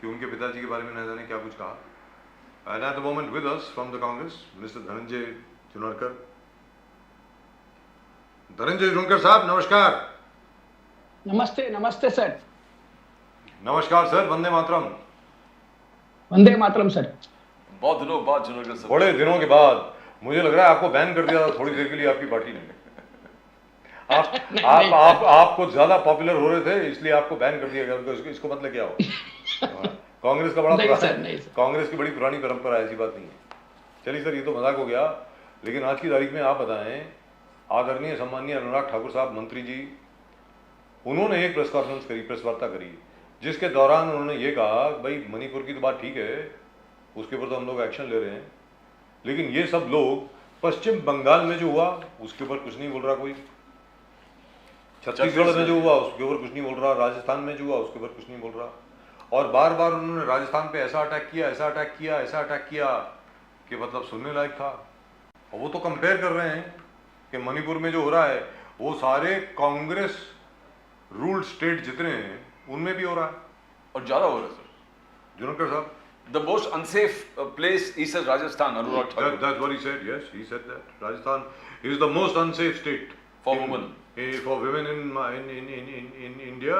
कि उनके पिताजी के बारे में न जाने क्या कुछ कहा. And at the moment with us from the Congress, Mr. Dhananjay Junarkar. Dhananjay Junarkar साहब नमस्कार. नमस्ते नमस्ते सर. नमस्कार सर. वंदे मातरम. वंदे मातरम सर. बहुत दिनों बाद जुनरकर सर. बड़े दिनों के बाद. मुझे लग रहा है आपको बैन कर दिया थोड़ी देर के लिए आपकी पार्टी ने. आपको ज्यादा पॉपुलर हो रहे थे इसलिए आपको बैन कर दिया गया. इसको मतलब क्या हो? कांग्रेस का बड़ा कांग्रेस की बड़ी पुरानी परंपरा है, ऐसी बात नहीं है. चलिए सर, ये तो मजाक हो गया, लेकिन आज की तारीख में आप बताएं, आदरणीय सम्माननीय अनुराग ठाकुर साहब मंत्री जी, उन्होंने एक प्रेस कॉन्फ्रेंस करी, प्रेस वार्ता करी, जिसके दौरान उन्होंने ये कहा भाई मणिपुर की तो बात ठीक है, उसके ऊपर तो हम लोग एक्शन ले रहे हैं, लेकिन ये सब लोग पश्चिम बंगाल में जो हुआ उसके ऊपर कुछ नहीं बोल रहा कोई, छत्तीसगढ़ में जो हुआ उसके ऊपर कुछ नहीं बोल रहा, राजस्थान में जो हुआ उसके ऊपर कुछ नहीं बोल रहा. और बार बार उन्होंने राजस्थान पे ऐसा अटैक किया, ऐसा अटैक किया, ऐसा अटैक किया कि मतलब सुनने लायक था. और वो तो कंपेयर कर रहे हैं कि मणिपुर में जो हो रहा है वो सारे कांग्रेस रूल्ड स्टेट जितने हैं उनमें भी हो रहा है और ज्यादा हो रहा है सर. जुनकर साहब, The most unsafe place he says Rajasthan. Anurag Thakur. That's what he said. Yes, he said that Rajasthan is the most unsafe state For women. For women in India.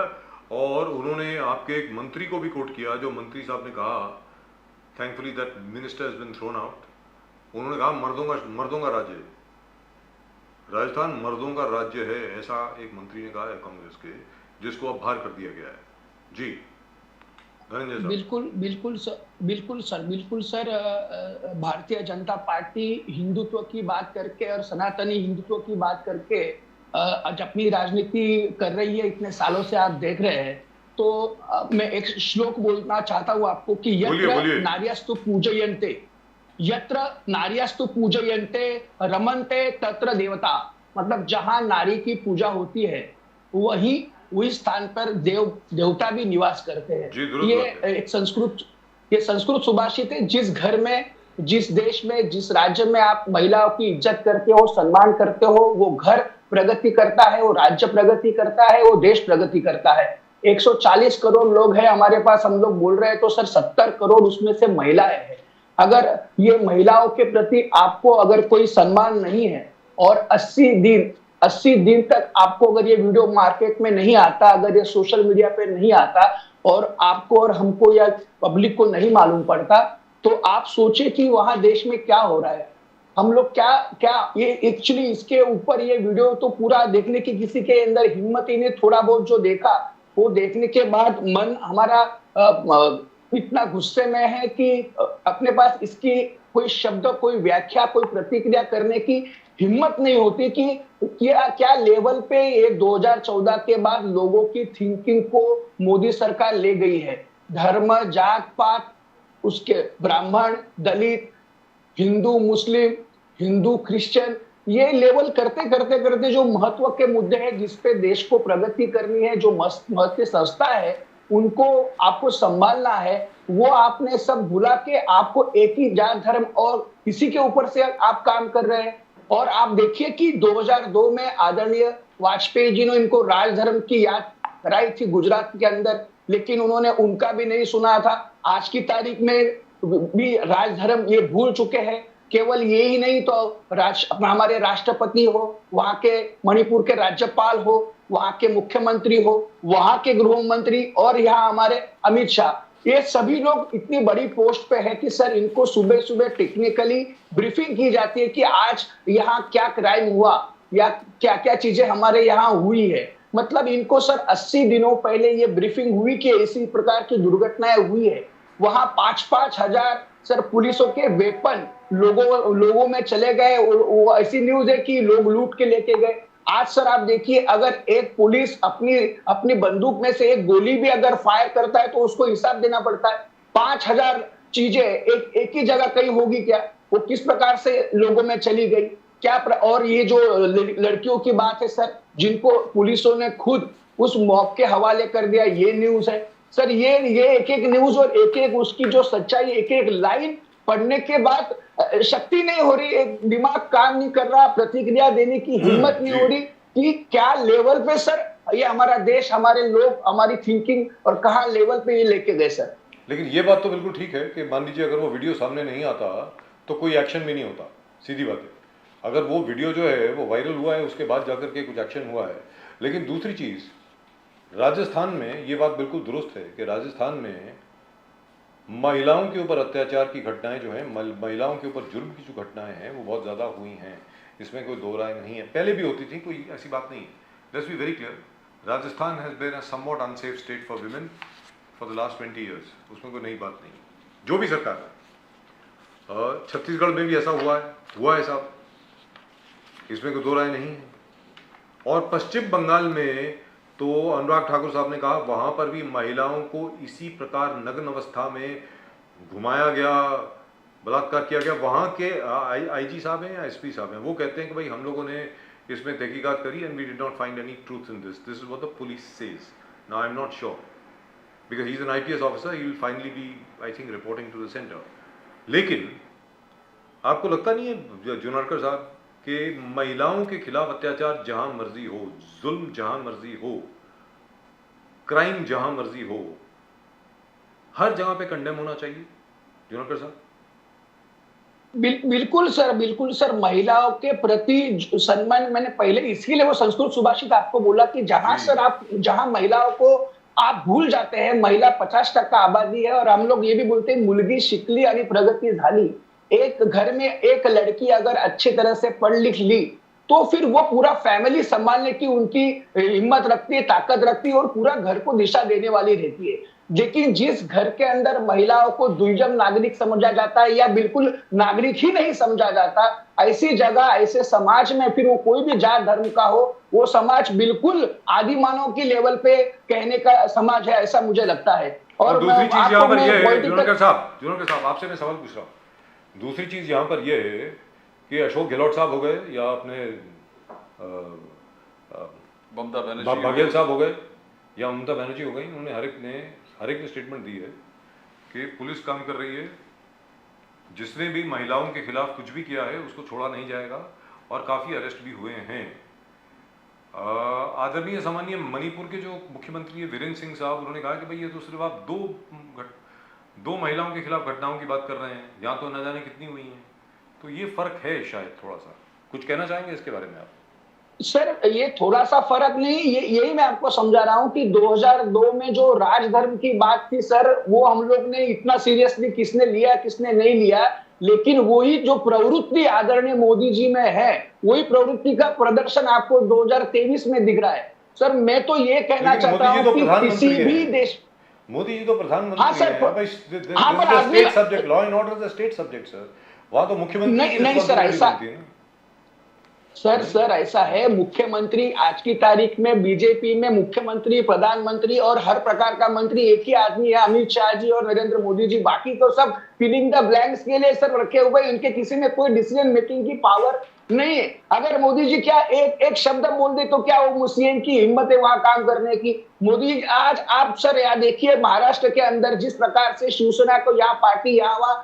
और उन्होंने आपके एक मंत्री को भी कोट किया, जो मंत्री साहब ने कहा, thankfully that minister has been thrown out. उन्होंने कहा मर्दों का राज्य है राजस्थान, मर्दों का राज्य है, ऐसा एक मंत्री ने कहा है कांग्रेस के, जिसको अब बाहर कर दिया गया है. जी धनंजय साहब. बिल्कुल सर. भारतीय जनता पार्टी हिंदुत्व की बात करके और सनातनी हिंदुत्व की बात करके आज अपनी राजनीति कर रही है. इतने सालों से आप देख रहे हैं. तो मैं एक श्लोक बोलना चाहता हूँ आपको कि यत्र नार्यस्तु पूजयन्ते रमन्ते तत्र देवता. मतलब जहां नारी की पूजा होती है वही स्थान पर देवता भी निवास करते हैं. ये संस्कृत सुभाषित है. जिस घर में, जिस देश में, जिस राज्य में आप महिलाओं की इज्जत करते हो, सम्मान करते हो, वो घर प्रगति करता है, वो राज्य प्रगति करता है, वो देश प्रगति करता है. 140 करोड़ लोग हैं हमारे पास. हम लोग बोल रहे हैं तो सर 70 करोड़ उसमें से महिलाएं हैं. अगर ये महिलाओं के प्रति आपको अगर कोई सम्मान नहीं है और 80 दिन तक आपको अगर ये वीडियो मार्केट में नहीं आता, अगर ये सोशल मीडिया पे नहीं आता और आपको और हमको या पब्लिक को नहीं मालूम पड़ता, तो आप सोचे कि वहां देश में क्या हो रहा है. हम लोग क्या ये एक्चुअली इसके ऊपर ये वीडियो तो पूरा देखने की किसी के अंदर हिम्मत ही नहीं. थोड़ा बहुत जो देखा वो देखने के बाद मन हमारा इतना गुस्से में है कि अपने पास इसकी कोई शब्द, कोई व्याख्या, कोई प्रतिक्रिया करने की हिम्मत नहीं होती कि क्या लेवल पे ये 2014 के बाद लोगों की थिंकिंग को मोदी सरकार ले गई है. धर्म, जात पात, उसके ब्राह्मण, दलित, हिंदू मुस्लिम, हिंदू क्रिश्चियन, ये लेवल करते जो महत्व के मुद्दे हैं, जिसपे देश को प्रगति करनी है, जो महत्व संस्था है उनको आपको संभालना है, वो आपने सब भुला के आपको एक ही जात धर्म और इसी के ऊपर से आप काम कर रहे हैं. और आप देखिए कि 2002 में आदरणीय वाजपेयी जी ने इनको राजधर्म की याद कराई थी गुजरात के अंदर, लेकिन उन्होंने उनका भी नहीं सुना था. आज की तारीख में भी राजधर्म ये भूल चुके हैं. केवल ये ही नहीं तो हमारे राष्ट्रपति हो, वहां के मणिपुर के राज्यपाल हो, वहां के मुख्यमंत्री हो, वहां के गृह मंत्री और यहाँ हमारे अमित शाह, ये सभी लोग इतनी बड़ी पोस्ट पे है कि सर इनको सुबह सुबह टेक्निकली ब्रीफिंग की जाती है कि आज यहाँ क्या क्राइम हुआ या क्या क्या चीजें हमारे यहाँ हुई है. मतलब इनको सर 80 दिनों पहले ये ब्रीफिंग हुई कि इसी प्रकार की दुर्घटनाएं हुई है. वहां 5-5 हजार सर पुलिसों के वेपन लोगों में चले गए. वो ऐसी न्यूज है कि लोग लूट के लेके गए. आज सर आप देखिए, अगर एक पुलिस अपनी बंदूक में से एक गोली भी अगर फायर करता है तो उसको हिसाब देना पड़ता है. 5000 चीजें एक ही जगह कहीं होगी क्या? वो किस प्रकार से लोगों में चली गई क्या? और ये जो लड़कियों की बात है सर, जिनको पुलिसों ने खुद उस मौके के हवाले कर दिया, ये न्यूज है सर. ये एक एक न्यूज और एक एक उसकी जो सच्चाई, एक एक लाइन पढ़ने के बाद शक्ति नहीं हो रही, एक दिमाग काम नहीं कर रहा, प्रतिक्रिया देने की हिम्मत नहीं हो रही कि क्या लेवल पे सर ये हमारा देश, हमारे लोग, हमारी थिंकिंग और कहाँ लेवल पे ये लेके गए सर. लेकिन ये बात तो बिल्कुल ठीक है कि मान लीजिए अगर वो वीडियो सामने नहीं आता तो कोई एक्शन भी नहीं होता, सीधी बात है। अगर वो वीडियो जो है वो वायरल हुआ है उसके बाद जाकर के कुछ एक्शन हुआ है। लेकिन दूसरी चीज़, राजस्थान में ये बात बिल्कुल दुरुस्त है कि राजस्थान में महिलाओं के ऊपर अत्याचार की घटनाएं जो हैं, महिलाओं के ऊपर जुर्म की जो घटनाएं हैं वो बहुत ज़्यादा हुई हैं, इसमें कोई दो राय नहीं है। पहले भी होती थी, कोई ऐसी बात नहीं है। Let's be very clear, Rajasthan has been a somewhat unsafe state for women for the last 20 years, उसमें कोई नई बात नहीं, जो भी सरकार है। छत्तीसगढ़ में भी ऐसा हुआ है साहब, इसमें कोई दो राय नहीं है। और पश्चिम बंगाल में तो अनुराग ठाकुर साहब ने कहा वहाँ पर भी महिलाओं को इसी प्रकार नग्न अवस्था में घुमाया गया, बलात्कार किया गया। वहाँ के आईजी साहब हैं या एसपी साहब हैं, वो कहते हैं कि भाई हम लोगों ने इसमें तहकीकात करी and we did not find any truth in this is what the police says. Now I am not sure because he is an IPS officer, he will finally be I think reporting to the centre. लेकिन आपको लगता नहीं है जुनारकर साहब कि महिलाओं के खिलाफ अत्याचार जहां मर्जी हो, जुल्म जहां मर्जी हो, क्राइम जहां मर्जी हो, हर जगह पे कंडेम होना चाहिए? जुनारकर साहब बिल्कुल सर, महिलाओं के प्रति सम्मान, मैंने पहले इसीलिए वो संस्कृत सुभाषित आपको बोला कि जहां सर आप जहां महिलाओं को आप भूल जाते हैं, महिला 50% आबादी है और हम लोग ये भी बोलते हैं मुलगी शिकली आणि प्रगति झाली। एक घर में एक लड़की अगर अच्छी तरह से पढ़ लिख ली तो फिर वो पूरा फैमिली संभालने की उनकी हिम्मत रखती है, ताकत रखती है और पूरा घर को दिशा देने वाली रहती है। लेकिन जिस घर के अंदर महिलाओं को द्विजम नागरिक समझा जाता है या बिल्कुल नागरिक ही नहीं समझा जाता, ऐसी जगह ऐसे समाज में फिर वो कोई भी जात धर्म का हो, वो समाज बिल्कुल आदि मानव की लेवल पे कहने का समाज है, ऐसा मुझे लगता है। और दूसरी चीज यहाँ पर यह है, जुनारकर साहब आपसे मैं सवाल पूछ रहा हूँ, दूसरी चीज यहाँ पर यह है कि अशोक गहलोत साहब हो गए या अपने ममता बनर्जी बघेल साहब हो गए या ममता बनर्जी हो गई, उन्होंने हर एक ने स्टेटमेंट दी है कि पुलिस काम कर रही है, जिसने भी महिलाओं के खिलाफ कुछ भी किया है उसको छोड़ा नहीं जाएगा और काफ़ी अरेस्ट भी हुए हैं। आदरणीय सामान्य मणिपुर के जो मुख्यमंत्री है वीरेंद्र सिंह साहब, उन्होंने कहा कि भाई ये तो सिर्फ आप दो महिलाओं के खिलाफ घटनाओं की बात कर रहे हैं, यहाँ तो न जाने कितनी हुई हैं। तो ये फर्क है शायद, थोड़ा सा कुछ कहना चाहेंगे इसके बारे में आप? सर ये थोड़ा सा फर्क नहीं, यही मैं आपको समझा रहा हूं कि 2002 में जो राजधर्म की बात थी सर, वो हम लोग ने इतना सीरियसली किसने लिया किसने नहीं लिया, लेकिन वही जो प्रवृत्ति आदरणीय मोदी जी में है, वही प्रवृत्ति का प्रदर्शन आपको 2023 में दिख रहा है। सर मैं तो ये कहना चाहता हूँ कि किसी भी देश, मोदी जी तो प्रधानमंत्री हाँ sir, state subject, law and order is state subject sir, वहां तो मुख्यमंत्री नहीं सर ऐसा सर ऐसा है, मुख्यमंत्री आज की तारीख में बीजेपी में मुख्यमंत्री, प्रधानमंत्री और हर प्रकार का मंत्री एक ही आदमी है, अमित शाह जी और नरेंद्र मोदी जी। बाकी तो सब फिलिंग द ब्लैंक्स के लिए सर रखे हुए, इनके किसी में कोई डिसीजन मेकिंग की पावर नहीं है। अगर मोदी जी क्या एक शब्द बोल दे तो क्या वो सीएम की हिम्मत है वहां काम करने की? मोदी आज आप सर यहाँ देखिए महाराष्ट्र के अंदर जिस प्रकार से शिवसेना को यहाँ पार्टी यहाँ वहां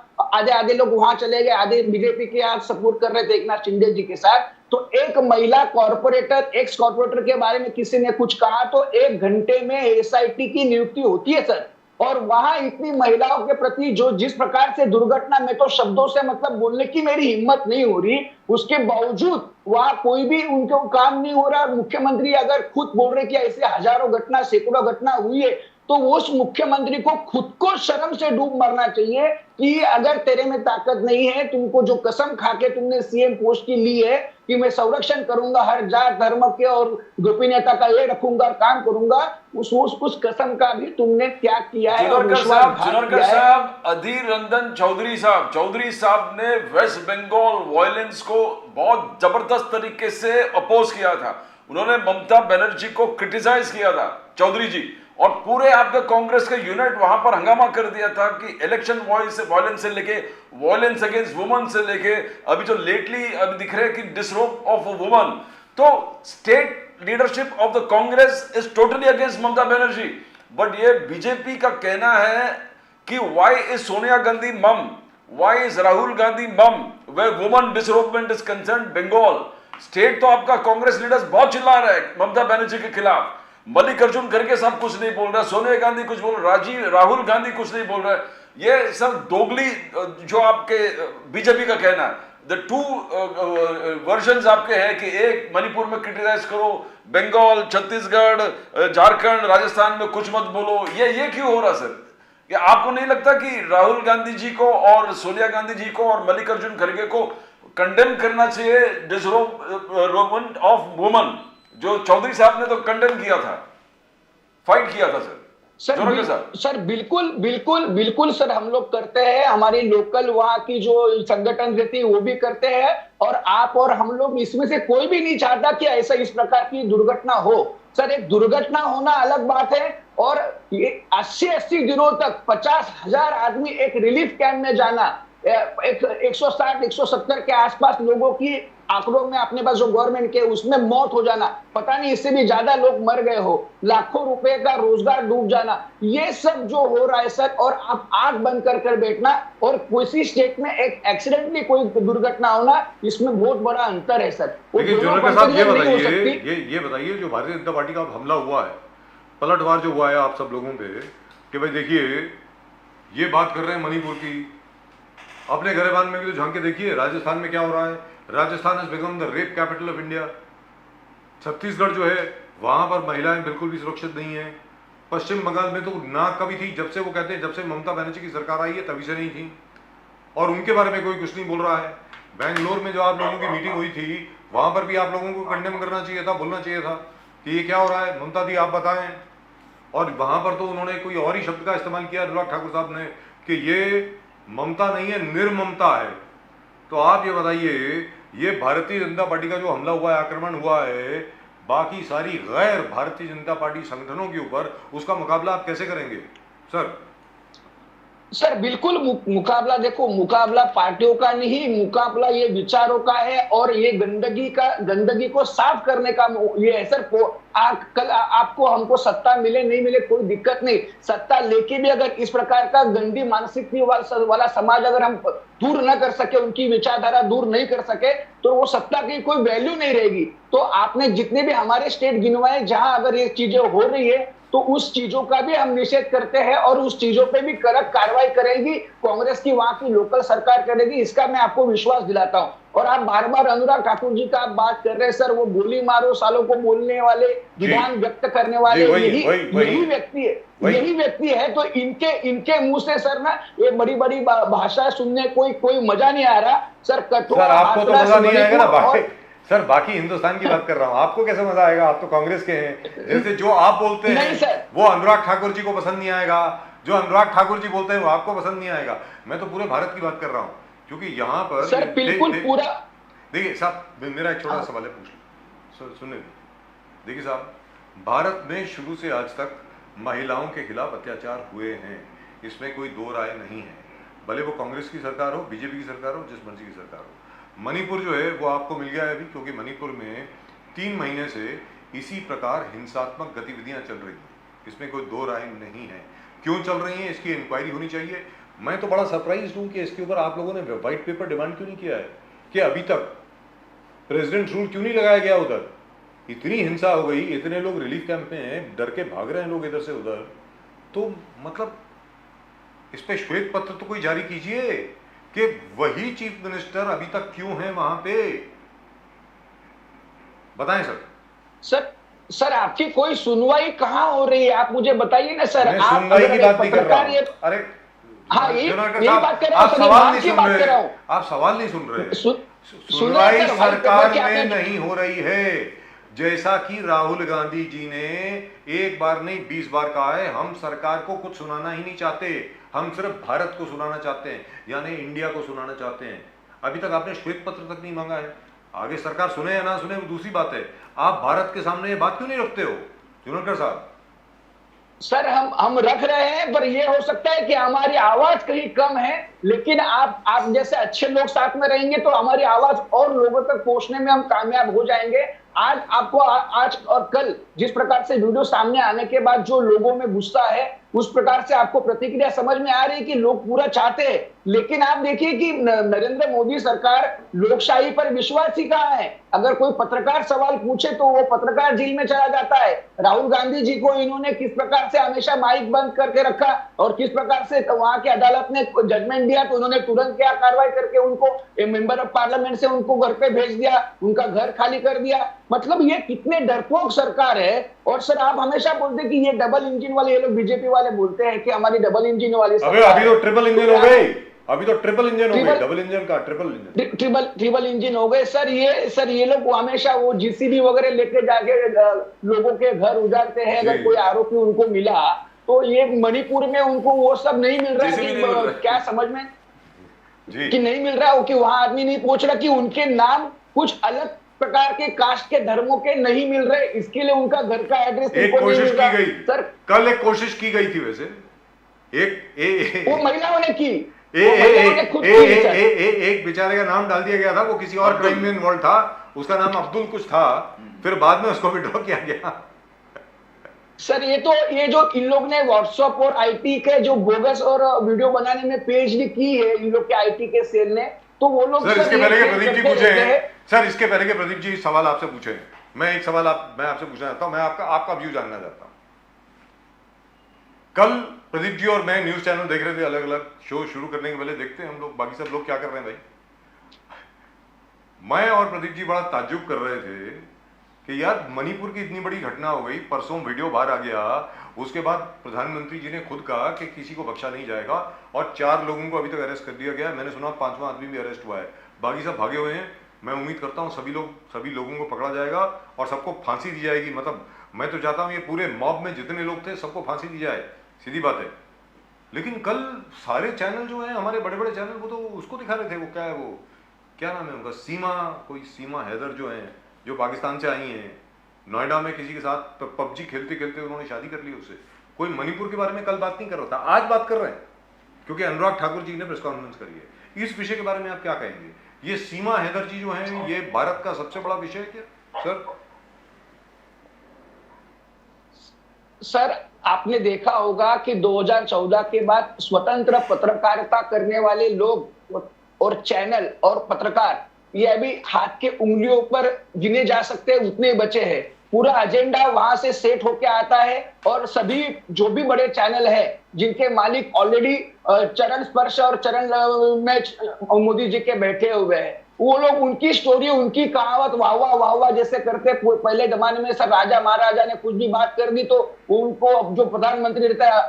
आधे लोग वहां चले गए, आधे बीजेपी के यहाँ सपोर्ट कर रहे थे एकनाथ शिंदे जी के साथ। तो एक महिला कॉर्पोरेटर, एक्स कॉर्पोरेटर के बारे में किसी ने कुछ कहा तो 1 घंटे में SIT की नियुक्ति होती है सर। और वहां इतनी महिलाओं के प्रति जो जिस प्रकार से दुर्घटना, में तो शब्दों से मतलब बोलने की मेरी हिम्मत नहीं हो रही, उसके बावजूद वहां कोई भी उनको काम नहीं हो रहा। मुख्यमंत्री अगर खुद बोल रहे कि ऐसे हजारों घटना, सैकड़ों घटना हुई है, तो उस मुख्यमंत्री को खुद को शर्म से डूब मरना चाहिए कि अगर तेरे में ताकत नहीं है, तुमको जो कसम खा के तुमने सीएम पोस्ट की ली है कि मैं संरक्षण करूंगा हर जात धर्म के और गोपनीयता का ये रखूंगा, काम करूंगा, उस कसम का भी तुमने त्याग किया है। जुनारकर साहब, अधीर रंजन चौधरी साहब ने वेस्ट बंगाल वायलेंस को बहुत जबरदस्त तरीके से अपोज किया था। उन्होंने ममता बनर्जी को क्रिटिसाइज किया था, चौधरी जी, और पूरे आपके कांग्रेस के यूनिट वहां पर हंगामा कर दिया था कि इलेक्शन वायलेंस से लेके वायलेंस अगेंस्ट वुमन से लेके अभी जो लेटली अभी दिख रहे हैं कि डिसरोप ऑफ अ वुमन। तो state leadership of the Congress is totally against Mamata Banerjee. But ये बीजेपी का कहना है कि व्हाई इज सोनिया गांधी मम, why is Rahul Gandhi mum where woman disempowerment is concern Bengal. State तो आपका कांग्रेस लीडर्स बहुत चिल्ला रहे हैं ममता बनर्जी के खिलाफ, मल्लिकार्जुन खड़गे साहब कुछ नहीं बोल रहे, सोनिया गांधी कुछ बोल रहे, राहुल गांधी कुछ नहीं बोल रहे। ये सब दोगली जो आपके बीजेपी का कहना है, द टू वर्जन्स आपके हैं कि एक मणिपुर में क्रिटिसाइज करो, बंगाल, छत्तीसगढ़, झारखंड, राजस्थान में कुछ मत बोलो। ये क्यों हो रहा सर? कि आपको नहीं लगता कि राहुल गांधी जी को और सोनिया गांधी जी को और मल्लिकार्जुन खड़गे को कंडेम करना चाहिए डिसरोगमेंट ऑफ वुमन, जो चौधरी साहब ने तो कंडेम किया था, फाइट किया था सर। सर बिल्कुल बिल्कुल बिल्कुल सर, हम लोग करते हैं, हमारी लोकल वहाँ की जो संगठन रहती है वो भी करते हैं, और आप और हम लोग इसमें से कोई भी नहीं चाहता कि ऐसा इस प्रकार की दुर्घटना हो। सर एक दुर्घटना होना अलग बात है, और ये 80 दिनों तक 50,000 आदमी एक रिलीफ कैंप में जाना, 160-170 के आसपास लोगों की आंकड़ों में अपने पास जो गवर्नमेंट के उसमें मौत हो जाना, पता नहीं इससे भी ज्यादा लोग मर गए हो, लाखों रुपए का रोजगार डूब जाना, ये सब जो हो रहा है सर, और आप आंख बंद कर बैठना और किसी स्टेट में एक एक्सीडेंटली कोई दुर्घटना होना, इसमें बहुत बड़ा अंतर है सर। लेकिन ये बताइए जो भारतीय जनता पार्टी का हमला हुआ है, पलटवार जो हुआ है आप सब लोगों पे, कि भाई देखिए ये बात कर रहे हैं मणिपुर की, अपने गरेबान में भी तो झांक के देखिए राजस्थान में क्या हो रहा है। Rajasthan has become the rape capital of India. Chhattisgarh जो है वहां पर महिलाएं बिल्कुल भी सुरक्षित नहीं है। पश्चिम बंगाल में तो ना कभी थी, जब से वो कहते हैं जब से ममता बनर्जी की सरकार आई है तभी से नहीं थी, और उनके बारे में कोई कुछ नहीं बोल रहा है। बेंगलोर में जो आप लोगों की मीटिंग हुई थी वहां पर भी आप लोगों को कंडेम करना चाहिए था, बोलना चाहिए था कि ये क्या हो रहा है, ममता दी आप बताएं। और वहां पर तो उन्होंने कोई और ही शब्द का इस्तेमाल किया अनुराग ठाकुर साहब ने कि ये ममता नहीं है निर्ममता है। तो आप ये बताइए, ये भारतीय जनता पार्टी का जो हमला हुआ है, आक्रमण हुआ है बाकी सारी गैर भारतीय जनता पार्टी संगठनों के ऊपर, उसका मुकाबला आप कैसे करेंगे सर? सर बिल्कुल मुकाबला, देखो मुकाबला पार्टियों का नहीं, मुकाबला ये विचारों का है, और ये गंदगी को साफ करने का ये है सर। कल आपको हमको सत्ता मिले नहीं मिले कोई दिक्कत नहीं, सत्ता लेके भी अगर इस प्रकार का गंदी मानसिकता वाला समाज अगर हम दूर न कर सके, उनकी विचारधारा दूर नहीं कर सके, तो वो सत्ता की कोई वैल्यू नहीं रहेगी। तो आपने जितने भी हमारे स्टेट गिनवाए जहां अगर ये चीजें हो रही है, तो उस चीजों का भी हम निषेध करते हैं, और उस चीजों पे भी कड़क कार्रवाई करेगी कांग्रेस की, वहां की लोकल सरकार करेगी, इसका मैं आपको विश्वास दिलाता हूं। और आप बार बार अनुराग ठाकुर जी का आप बात कर रहे हैं सर, वो गोली मारो सालों को बोलने वाले, विधान व्यक्त करने वाले यही व्यक्ति है। तो इनके मुंह से सर ना ये बड़ी बड़ी भाषा सुनने कोई मजा नहीं आ रहा सर। कठोर आपको तो मजा नहीं आएगा ना सर, बाकी हिंदुस्तान की बात कर रहा हूं, आपको कैसे मजा आएगा? आप तो कांग्रेस के हैं, जैसे जो आप बोलते हैं वो अनुराग ठाकुर जी को पसंद नहीं आएगा, जो अनुराग ठाकुर जी बोलते हैं वो आपको पसंद नहीं आएगा। मैं तो पूरे भारत की बात कर रहा हूं, क्योंकि यहाँ पर सर बिल्कुल पूरा देखिए साहब, मेरा एक छोटा सवाल है, पूछ लो, सुनिए। देखिए साहब, भारत में शुरू से आज तक महिलाओं के खिलाफ अत्याचार हुए हैं, इसमें कोई दो राय नहीं है, भले वो कांग्रेस की सरकार हो, बीजेपी की सरकार हो, जिस मर्जी की सरकार हो। मणिपुर जो है वो आपको मिल गया है अभी, क्योंकि मणिपुर में 3 महीने से इसी प्रकार हिंसात्मक गतिविधियां चल रही हैं, इसमें कोई दो राय नहीं है। क्यों चल रही हैं इसकी इंक्वायरी होनी चाहिए। मैं तो बड़ा सरप्राइज हूं कि इसके ऊपर आप लोगों ने व्हाइट पेपर डिमांड क्यों नहीं किया है, कि अभी तक प्रेसिडेंट रूल क्यों नहीं लगाया गया उधर। इतनी हिंसा हो गई, इतने लोग रिलीफ कैंप में हैं, डर के भाग रहे हैं लोग इधर से उधर, तो मतलब इस पे श्वेत पत्र तो कोई जारी कीजिए कि वही चीफ मिनिस्टर अभी तक क्यों है वहां पे, बताएं सर। सर आपकी कोई सुनवाई कहां हो रही है, आप मुझे बताइए ना सर। मैं सुनवाई की बात नहीं कर रहा हूं। अरे हाँ, यही बात कर रहा हूं, आप सवाल नहीं सुन रहे, आप सवाल नहीं सुन रहे। सुनवाई सरकार में नहीं हो रही है, जैसा कि राहुल गांधी जी ने एक बार नहीं 20 बार कहा है, हम सरकार को कुछ सुनाना ही नहीं चाहते, हम सिर्फ भारत को सुनाना चाहते हैं, यानी इंडिया को सुनाना चाहते हैं। अभी तक आपने श्वेत पत्र तक नहीं मांगा है, आगे सरकार सुने या ना सुने वो दूसरी बात है। आप भारत के सामने ये बात क्यों नहीं रखते हो जुनेकर साहब? सर हम रख रहे हैं, पर ये हो सकता है कि हमारी आवाज कहीं कम है, लेकिन आप जैसे अच्छे लोग साथ में रहेंगे तो हमारी आवाज और लोगों तक पहुंचने में हम कामयाब हो जाएंगे। आज आपको आज और कल जिस प्रकार से वीडियो सामने आने के बाद जो लोगों में गुस्सा है, उस प्रकार से आपको प्रतिक्रिया समझ में आ रही है कि लोग पूरा चाहते हैं लेकिन आप देखिए कि नरेंद्र मोदी सरकार लोकशाही पर विश्वास ही कहाँ है। अगर कोई पत्रकार सवाल पूछे तो वो पत्रकार जेल में चला जाता है। राहुल गांधी जी को इन्होंने किस प्रकार से हमेशा माइक बंद करके रखा और किस प्रकार से वहां की अदालत ने जजमेंट दिया तो उन्होंने तुरंत क्या कार्रवाई करके उनको मेंबर ऑफ पार्लियामेंट से उनको घर पे भेज दिया, उनका घर खाली कर दिया। मतलब ये कितने डरपोक सरकार है। और सर आप हमेशा बोलते कि ये डबल इंजन वाले, ये लोग बीजेपी वाले बोलते हैं कि हमारी डबल इंजन वाली सरकार। अभी तो ट्रिपल इंजन हो गई, अभी तो ट्रिपल इंजन हो गई, डबल इंजन का ट्रिपल इंजन हो गए सर। ये लोग हमेशा वो जीसीबी वगैरह लेके जाके लोगों के घर उजाड़ते हैं। अगर कोई आरोपी उनको मिला तो ये मणिपुर में उनको वो सब नहीं मिल रहा है। क्या समझ में कि नहीं मिल रहा हो कि वहां आदमी नहीं पहुंच रहा कि उनके नाम कुछ अलग प्रकार के कास्ट के धर्मों के नहीं मिल रहे, इसके लिए उनका घर का एड्रेस एक कोशिश की गई सर, कल एक कोशिश की गई थी वैसे, वो महिलाओं ने की, एक बेचारे का नाम डाल दिया गया था, वो किसी और क्राइम में इन्वॉल्व था, उसका नाम अब्दुल कुछ था, फिर बाद में उसको विड्रॉ किया गया। सर ये जो इन लोग ने व्हाट्सएप और आईटी के जो बोगस और वीडियो बनाने में पेज भी की है इन लोग के आईटी के सेल ने, तो वो लोग सर इसके पहले के प्रदीप जी पूछे, सर इसके पहले के प्रदीप जी सवाल आपसे पूछे, मैं एक सवाल मैं आपसे पूछना चाहता हूं, मैं आपका व्यू जानना चाहता हूं। कल प्रदीप जी और मैं न्यूज चैनल देख रहे थे, अलग अलग शो शुरू करने के पहले देखते हैं हम लोग बाकी सब लोग क्या कर रहे हैं भाई। मैं और प्रदीप जी बड़ा ताज्जुब कर रहे थे कि यार मणिपुर की इतनी बड़ी घटना हो गई, परसों वीडियो बाहर आ गया, उसके बाद प्रधानमंत्री जी ने खुद कहा कि किसी को बख्शा नहीं जाएगा और 4 लोगों को अभी तक अरेस्ट कर दिया गया। मैंने सुना 5वां आदमी भी अरेस्ट हुआ है, बाकी सब भागे हुए हैं। मैं उम्मीद करता हूं सभी लोगों को पकड़ा जाएगा और सबको फांसी दी जाएगी। मतलब मैं तो चाहता हूं ये पूरे मॉब में जितने लोग थे सबको फांसी दी जाए, सीधी बात है। लेकिन कल सारे चैनल जो हैं हमारे बड़े बड़े चैनल, वो तो उसको दिखा रहे थे, वो क्या है, वो क्या नाम है उनका, सीमा हैदर जो है, जो पाकिस्तान से आई हैं, नोएडा में किसी के साथ पबजी खेलते खेलते उन्होंने शादी कर ली उससे। कोई मणिपुर के बारे में कल बात नहीं कर रहा था, आज बात कर रहे हैं क्योंकि अनुराग ठाकुर जी ने प्रेस कॉन्फ्रेंस करी है। इस विषय के बारे में आप क्या कहेंगे? ये सीमा हैदर जी जो हैं, ये भारत का सबसे बड़ा विषय है क्या सर? सर आपने देखा होगा कि 2014 के बाद स्वतंत्र पत्रकारिता करने वाले लोग और चैनल और पत्रकार ये अभी हाथ के उंगलियों पर गिने जा सकते हैं, उतने बचे हैं। पूरा एजेंडा वहां से सेट होके आता है और सभी जो भी बड़े चैनल है जिनके मालिक ऑलरेडी चरण स्पर्श और चरण में मोदी जी के बैठे हुए हैं, वो लोग उनकी स्टोरी, उनकी कहावत वाह वाह वाह जैसे करते। पहले जमाने में सब राजा महाराजा ने कुछ भी बात कर दी तो उनको जो प्रधानमंत्री रहता है,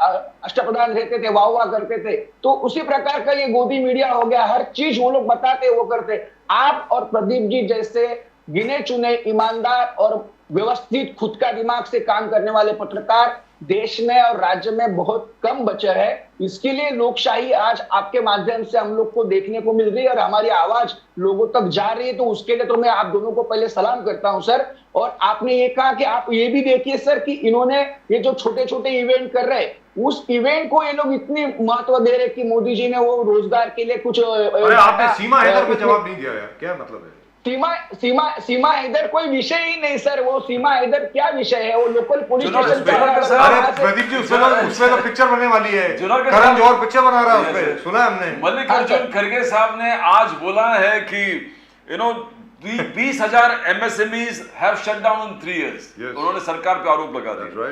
अष्टप्रधान रहते थे, वाह वाह करते थे। तो उसी प्रकार का ये गोदी मीडिया हो गया, हर चीज वो लोग बताते वो करते। आप और प्रदीप जी जैसे गिने चुने ईमानदार और व्यवस्थित खुद का दिमाग से काम करने वाले पत्रकार देश में और राज्य में बहुत कम बचे हैं। इसके लिए लोकशाही आज आपके माध्यम से हम लोग को देखने को मिल रही है और हमारी आवाज लोगों तक जा रही है। तो उसके लिए तो मैं आप दोनों को पहले सलाम करता हूं सर। और आपने ये कहा कि आप ये भी देखिए सर कि इन्होंने ये जो छोटे छोटे इवेंट कर रहे, उस इवेंट को ये लोग इतनी महत्व दे रहे कि मोदी जी ने वो रोजगार के लिए कुछ। आपने सीमा हैदर पे जवाब नहीं दिया यार, क्या मतलब है? सीमा हैदर कोई विषय ही नहीं सर। वो सीमा हैदर क्या विषय है? वो local police station. Pradeep ji उसमें तो पिक्चर बनने वाली है, करण जौहर पिक्चर बना रहा है उसपे, सुना हमने। मल्लिकार्जुन खड़गे साहब ने आज बोला है कि 20,000 MSMEs have shut down in 3 years। उन्होंने सरकार पे आरोप लगा दिया।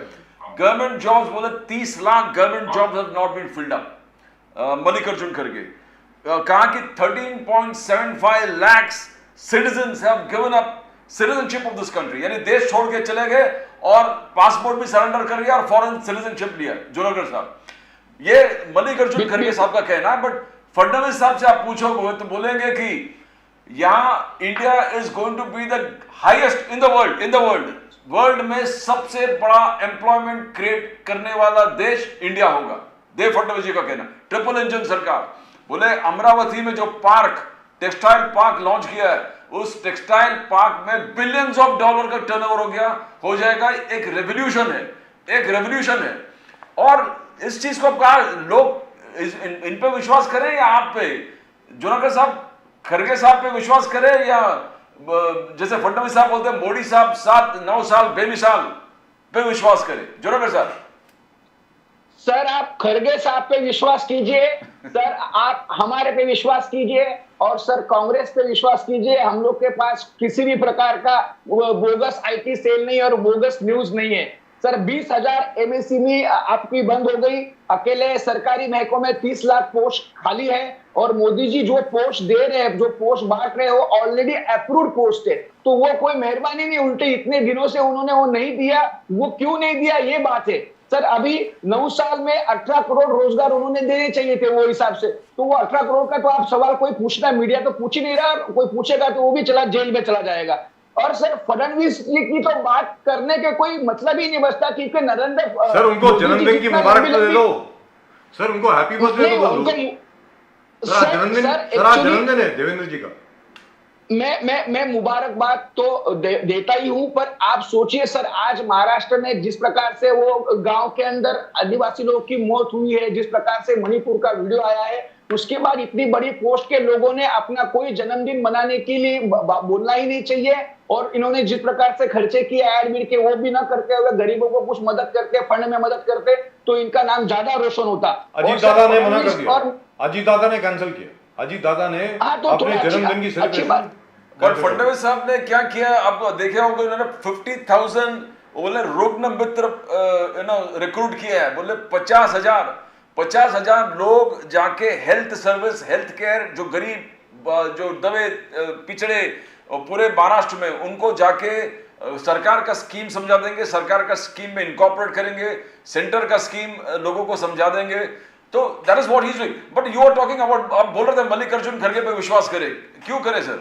गवर्नमेंट जॉब्स बोले 30 lakh government jobs have not been filled up. Mallikarjun खड़गे कहा कि 13.75 lakhs citizens have given up citizenship of this country, यानी देश छोड़ के चले गए और पासपोर्ट भी सरेंडर कर लिया और फॉरेन सिटीजनशिप लिया। जुनागढ़ साहब, ये मल्लिकार्जुन खड़गे साहब का कहना है। बट फडणवीस साहब से आप पूछोगे तो बोलेंगे कि यहां India is going to be the highest in the world में सबसे बड़ा एम्प्लॉयमेंट क्रिएट करने वाला देश इंडिया होगा। देव फडणवीस जी का कहना। ट्रिपल इंजन सरकार बोले अमरावती में जो टेक्सटाइल पार्क लॉन्च किया है, उस टेक्सटाइल पार्क में बिलियंस ऑफ डॉलर का टर्नओवर हो जाएगा। एक रेवोल्यूशन है। और इस चीज को कहा लोग इन पे विश्वास करें या आप पे? जुनागढ़ साहब, खड़गे साहब पे विश्वास करें या जैसे फडणवीस साहब बोलते हैं मोदी साहब 7-9 साल बेमिसाल पे विश्वास करें? जुनागढ़ साहब सर आप खड़गे साहब पे विश्वास कीजिए, सर आप हमारे पे विश्वास कीजिए, और सर कांग्रेस पे विश्वास कीजिए। हम लोग के पास किसी भी प्रकार का बोगस आईटी सेल नहीं और बोगस न्यूज नहीं है। सर 20,000 एमएसएमई आपकी बंद हो गई, अकेले सरकारी महकमों में 30 लाख पोस्ट खाली है, और मोदी जी जो पोस्ट दे रहे हैं, जो पोस्ट बांट रहे हैं, वो ऑलरेडी अप्रूव्ड पोस्ट है। तो वो कोई मेहरबानी नहीं, उल्टे इतने दिनों से उन्होंने वो नहीं दिया, वो क्यों नहीं दिया ये बात है। सर अभी 9 साल में 18 करोड़ रोजगार उन्होंने देने चाहिए थे वो हिसाब से, तो वो 18 करोड़ का तो आप सवाल कोई पूछना, मीडिया तो पूछ ही नहीं रहा, कोई पूछेगा तो वो भी जेल में चला जाएगा। और सर फडणवीस जी की तो बात करने के कोई मतलब ही नहीं बचता, क्योंकि नरेंद्र सर उनको जन्मदिन की मुबारक तो दे लो, सर उनको हैप्पी बर्थडे तो बोल दो। सर जन्मदिन है देवेंद्र जी का। मैं मुबारकबाद तो देता ही हूं, पर आप सोचिए सर, आज महाराष्ट्र में जिस प्रकार से वो गांव के अंदर आदिवासी लोगों की मौत हुई है, जिस प्रकार से मणिपुर का वीडियो आया है, उसके बाद इतनी बड़ी पोस्ट के लोगों ने अपना कोई जन्मदिन मनाने के लिए बोलना ही नहीं चाहिए, और इन्होंने जिस प्रकार से खर्चे किए एडमिट के, वो भी ना करते हुए गरीबों को कुछ मदद करते, फंड में मदद करते, तो इनका नाम ज्यादा रोशन होता। अजीत दादा ने मना कर दिया, अजीत दादा ने कैंसिल किया, अजीत दादा ने अपने जन्मदिन की सेलिब्रेशन। पर फडणवीस साहब ने क्या किया, अब देखे होंगे, उन्होंने 50,000 बोले रोगन मित्र रिक्रूट किया है, बोले 50,000 लोग जाके हेल्थ सर्विस, हेल्थ केयर, जो गरीब, जो दबे पिछड़े पूरे महाराष्ट्र में, उनको जाके सरकार का स्कीम समझा देंगे, सरकार का स्कीम में इनकॉर्पोरेट करेंगे, सेंटर का स्कीम लोगों को समझा देंगे। तो that is what he is doing. But you are talking about, आप बोल रहे थे मल्लिकार्जुन खड़गे पे विश्वास करें, क्यों करें सर?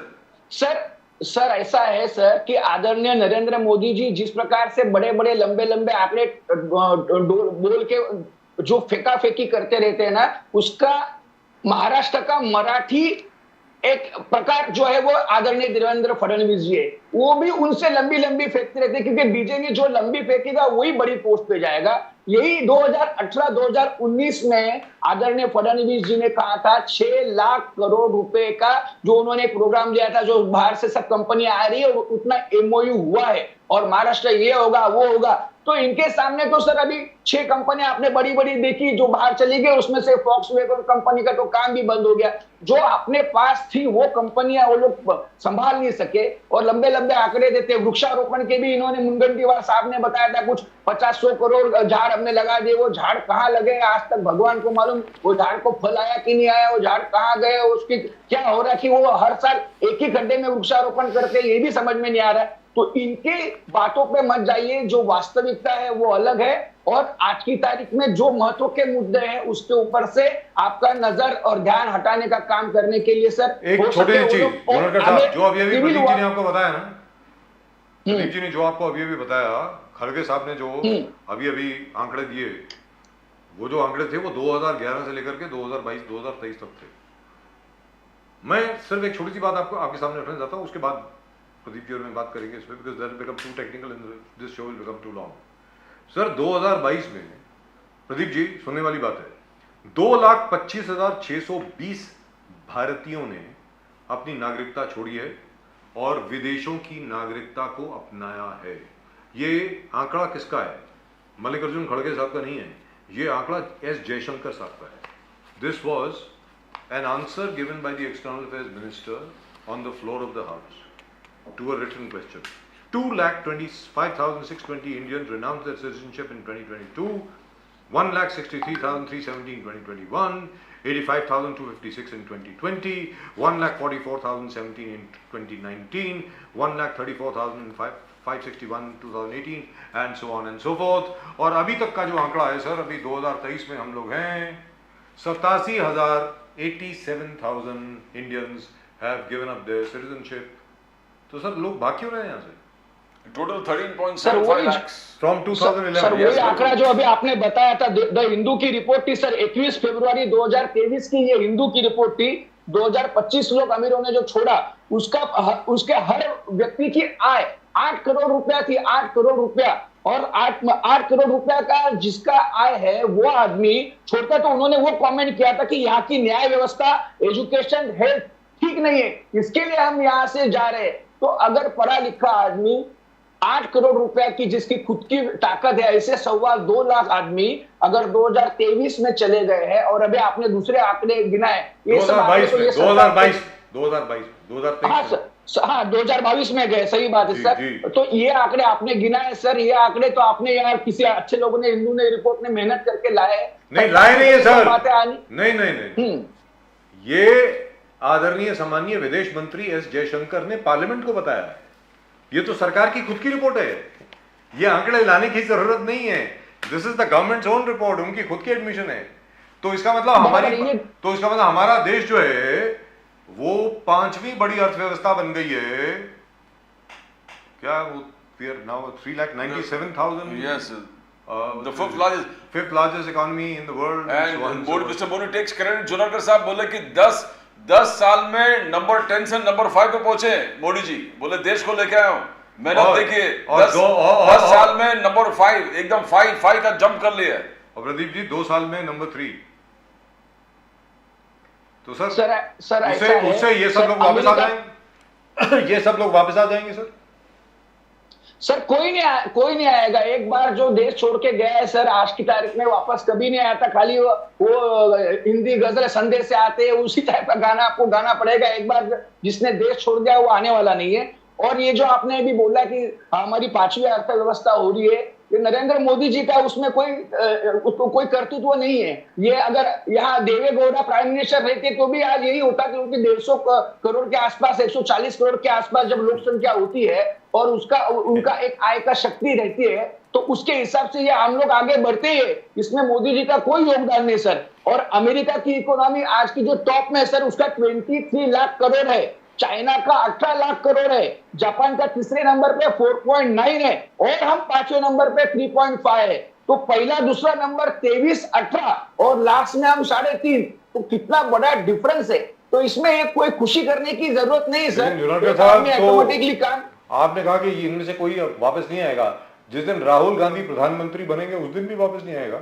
सर ऐसा है सर कि आदरणीय नरेंद्र मोदी जी जिस प्रकार से बड़े बड़े लंबे आंकड़े बोल के जो फेंका फेंकी करते रहते हैं ना, उसका महाराष्ट्र का मराठी एक प्रकार जो है वो आदरणीय देवेंद्र फडणवीस जी है, वो भी उनसे लंबी फेंकते रहते हैं, क्योंकि बीजेपी जो लंबी फेंकेगा वही बड़ी पोस्ट पे जाएगा। यही 2018-2019 में आदरणीय फडणवीस जी ने कहा था 6 लाख करोड़ रुपए का जो उन्होंने प्रोग्राम लिया था, जो बाहर से सब कंपनियां आ रही है, और उतना एमओयू हुआ है, और महाराष्ट्र ये होगा वो होगा। तो इनके सामने तो सर अभी 6 कंपनियां आपने बड़ी देखी जो बाहर चली गई, उसमें से फॉक्सवैगन कंपनी का तो काम भी बंद हो गया। जो अपने पास थी वो कंपनियां वो लोग संभाल नहीं सके, और लंबे आंकड़े देते। वृक्षारोपण के भी इन्होंने, मुनगंटीवार साहब ने बताया था कुछ 50-100 करोड़ झाड़ हमने लगा दिए, वो झाड़ कहाँ लगे आज तक भगवान को मालूम, वो झाड़ को फल आया कि नहीं आया, वो झाड़ कहाँ गए, उसकी क्या हो रहा है कि वो हर साल एक ही खड्डे में वृक्षारोपण करते हैं, ये भी समझ में नहीं आ रहा है। तो इनके बातों पे मत जाइए, जो वास्तविकता है वो अलग है, और आज की तारीख में जो महत्व के मुद्दे हैं उसके ऊपर से आपका नजर और ध्यान हटाने का काम करने के लिए सर एक छोटी चीज जो अभी प्रदीप जी ने आपको बताया ना, प्रदीप जी ने जो आपको अभी बताया, खड़गे साहब ने जो अभी आंकड़े दिए, वो जो आंकड़े थे वो 2011 से लेकर के 2022-2023 तक थे। मैं सिर्फ एक छोटी सी बात आपके सामने रखना चाहता हूँ, उसके बाद प्रदीप जी और मैं बात करेंगे इस पे, because that become too technical and this show will become too long. Sir 2022 में प्रदीप जी सुनने वाली बात है, 2,25,620 भारतीयों ने अपनी नागरिकता छोड़ी है और विदेशों की नागरिकता को अपनाया है। ये आंकड़ा किसका है? मल्लिकार्जुन खड़गे साहब का नहीं है, ये आंकड़ा एस जयशंकर साहब का है। This was an answer given by the external affairs minister on the floor of the house to a written question. 2,25,620 Indians renounced their citizenship in 2022, 1,63,317 in 2021, 85,256 in 2020, 1,44,017 in 2019, 1,34,561 in 2018, and so on and so forth. और अभी तक का जो आंकड़ा है sir, अभी 2023 में हम लोग हैं 87,000 Indians have given up their citizenship. तो सर लोग भाग क्यों रहे हैं यहाँ से? Total 13.75 lakhs from 2011। सर वही आंकड़ा जो अभी आपने बताया था, द हिंदू की रिपोर्ट थी सर 21 फरवरी 2023 की, ये हिंदू की रिपोर्ट थी। 2025 लोग अमीरों ने जो छोड़ा, उसके हर व्यक्ति की आय 8 करोड़ रुपया थी, 8 करोड़ रुपया। और 8 करोड़ रुपया का जिसका आय है वो आदमी छोड़ता, तो उन्होंने वो कमेंट किया था कि यहाँ की न्याय व्यवस्था, एजुकेशन, हेल्थ ठीक नहीं है, इसके लिए हम यहाँ से जा रहे हैं। तो अगर पढ़ा लिखा आदमी 8 करोड़ रुपया की जिसकी खुद की ताकत है, ऐसे 2.25 लाख आदमी अगर 2023 में चले गए हैं, और अभी आपने दूसरे आंकड़े गिनाए, ये सब आंकड़े तो ये 2022 में गए, सही बात है सर। तो ये आंकड़े आपने गिनाए सर, ये आंकड़े तो आपने यार किसी अच्छे लोगों ने, हिंदू ने रिपोर्ट में मेहनत करके लाए नहीं है सर, बातें आनी नहीं। ये आदरणीय सम्मानीय विदेश मंत्री एस जयशंकर ने पार्लियामेंट को बताया है। ये तो सरकार की खुद की रिपोर्ट है, ये आंकड़े लाने की जरूरत नहीं है। This is the governments own report, उनकी खुद की एडमिशन है। तो इसका मतलब हमारा देश जो है वो 5वीं बड़ी अर्थव्यवस्था बन गई है। क्या वो we are now 3,97,000 yes the fifth largest economy in the world, and Mr. Modi takes credit। जुनारकर साहब बोले कि 10 साल में नंबर 10 से नंबर 5 पे पहुंचे मोदी जी, बोले देश को लेके आया हूं, मेहनत देखिए, 10 साल में नंबर 5, एकदम 5 का जंप कर लिया। और प्रदीप जी 2 साल में नंबर 3। तो सर उससे ये सब लोग वापस आ जाएंगे, ये सब लोग वापस आ जाएंगे सर। कोई नहीं आएगा। एक बार जो देश छोड़ के गया है सर, आज की तारीख में वापस कभी नहीं आता। खाली वो हिंदी गजल संदेश से आते हैं, उसी टाइप का गाना आपको गाना पड़ेगा। एक बार जिसने देश छोड़ दिया वो आने वाला नहीं है। और ये जो आपने अभी बोला कि हमारी 5वीं अर्थव्यवस्था हो रही है, ये नरेंद्र मोदी जी का उसमें कोई कर्तृत्व नहीं है। ये अगर यहाँ देवे गौड़ा प्राइम मिनिस्टर रहते तो भी आज यही होता, क्योंकि 150 करोड़ के आसपास, 140 करोड़ के आसपास जब लोक संख्या होती है और उनका एक आय का शक्ति रहती है, तो उसके हिसाब से ये हम लोग आगे बढ़ते हैं। इसमें मोदी जी का कोई योगदान नहीं सर। और अमेरिका की इकोनॉमी आज की जो टॉप में है सर, उसका 23 लाख करोड़ है, चाइना का 18 लाख करोड़ है, जापान का तीसरे नंबर पे 4.9 है, और हम 5वें नंबर पे 3.5 है। तो पहला दूसरा नंबर 23-18 और लास्ट में हम 3.5। तो कितना बड़ा डिफरेंस है। तो इसमें कोई खुशी करने की जरूरत नहीं है सर, ऑटोमेटिकली काम। आपने कहा कि इनमें से कोई वापस नहीं आएगा। जिस दिन राहुल गांधी प्रधानमंत्री बनेंगे उस दिन भी वापस नहीं आएगा।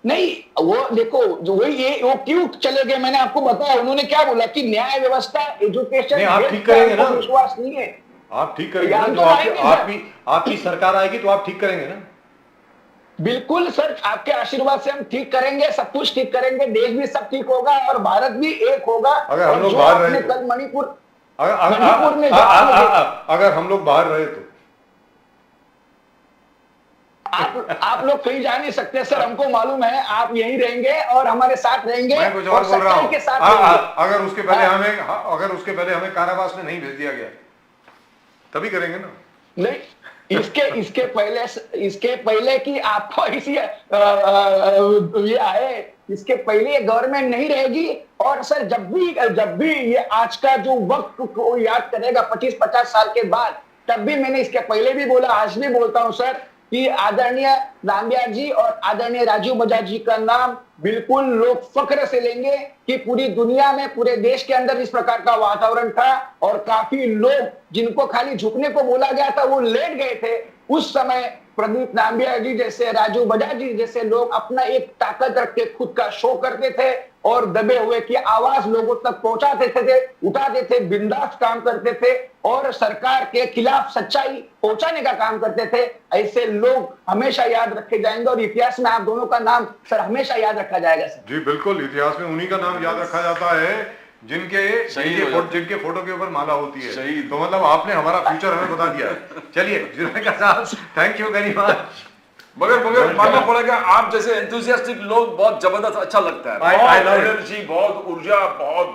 नहीं, वो देखो वो क्यों चले गए, मैंने आपको बताया। उन्होंने क्या बोला कि न्याय व्यवस्था, एजुकेशन, आप ठीक करेंगे ना, विश्वास नहीं है। आप ठीक करेंगे ना, तो आपकी सरकार आएगी तो आप ठीक करेंगे ना। बिल्कुल सर, आपके आशीर्वाद से हम ठीक करेंगे, सब कुछ ठीक करेंगे, देश भी सब ठीक होगा और भारत भी एक होगा। अगर हम लोग बाहर रहे, कल मणिपुर में अगर हम लोग बाहर रहे तो आप लोग कहीं जा नहीं सकते सर, हमको मालूम है। आप यहीं रहेंगे और हमारे साथ रहेंगे। मैं कुछ और बोल रहा हूं, अगर उसके पहले हमें कारावास में नहीं भेज दिया गया तभी करेंगे ना। नहीं, इसके पहले कि आपको इसी ये आए, इसके पहले गवर्नमेंट नहीं रहेगी। और सर जब भी ये आज का जो वक्त को याद करेगा 25-50 साल के बाद, तब भी मैंने इसके पहले भी बोला, आज भी बोलता हूं सर, कि आदरणीय नाम्बियार जी और आदरणीय राजीव बजाज जी का नाम बिल्कुल लोग फख्र से लेंगे कि पूरी दुनिया में, पूरे देश के अंदर इस प्रकार का वातावरण था। और काफी लोग जिनको खाली झुकने को बोला गया था वो लेट गए थे। उस समय प्रदीप नाम्बियार जी जैसे, राजीव बजाज जी जैसे लोग अपना एक ताकत रख के खुद का शो करते थे और दबे हुए की आवाज लोगों तक पहुंचाते थे, उठाते थे, बिंदास काम करते थे और सरकार के खिलाफ सच्चाई पहुंचाने का काम करते थे। ऐसे लोग हमेशा याद रखे जाएंगे और इतिहास में आप दोनों का नाम सर हमेशा याद रखा जाएगा सर। जी बिल्कुल, इतिहास में उन्हीं का नाम याद रखा जाता है जिनके फोटो के ऊपर माला होती है। सही, तो मतलब आपने हमारा फ्यूचर हमें बता दिया। चलिए, थैंक यू वेरी मच। मगर मानना पड़ेगा, आप जैसे एंथुसियास्टिक लोग बहुत जबरदस्त, अच्छा लगता है। बहुत एनर्जी, बहुत ऊर्जा, बहुत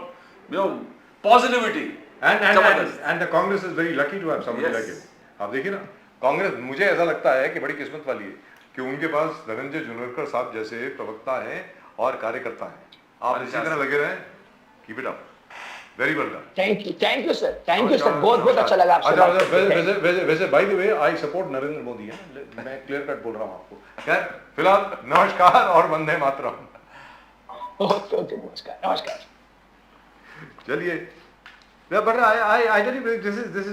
positivity. And the Congress is very lucky to have somebody like him. आप देखिए ना, कांग्रेस मुझे ऐसा लगता है कि बड़ी किस्मत वाली है कि उनके पास धनंजय जुनेरकर साहब जैसे प्रवक्ता हैं और कार्यकर्ता हैं। आप इसी तरह लगे रहें। Keep it up, very well done. Thank you sir, बहुत अच्छा लगा आपसे। वैसे by the way I support Narendra Modi है, मैं क्लियर कट बोल रहा हूँ आपको। खैर फिलहाल नमस्कार और वंदे मातरम। ओके, नमस्कार। चलिए, but I tell you, this is